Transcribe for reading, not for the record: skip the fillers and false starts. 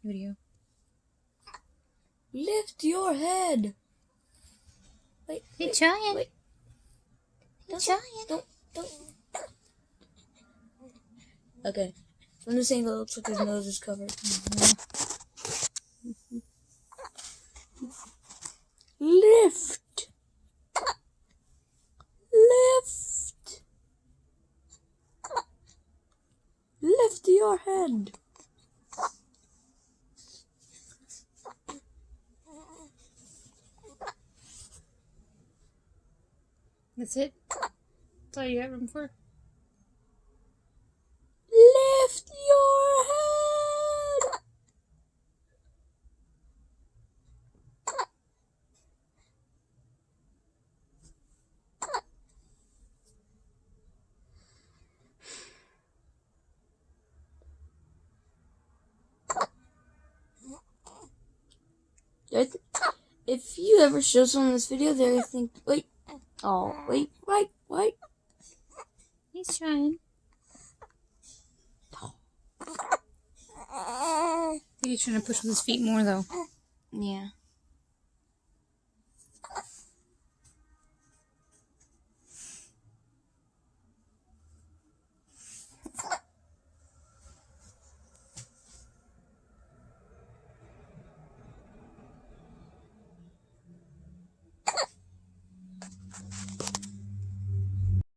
video. Lift your head. Wait. He's trying. Wait. He's trying. Don't. Okay. From this angle, it looks like his nose is covered. Lift. Lift. Lift your head. That's it? That's all you got room for? Lift your head. If you ever show someone this video, they're gonna think, wait. Oh, wait. He's trying. I think he's trying to push with his feet more, though. Yeah.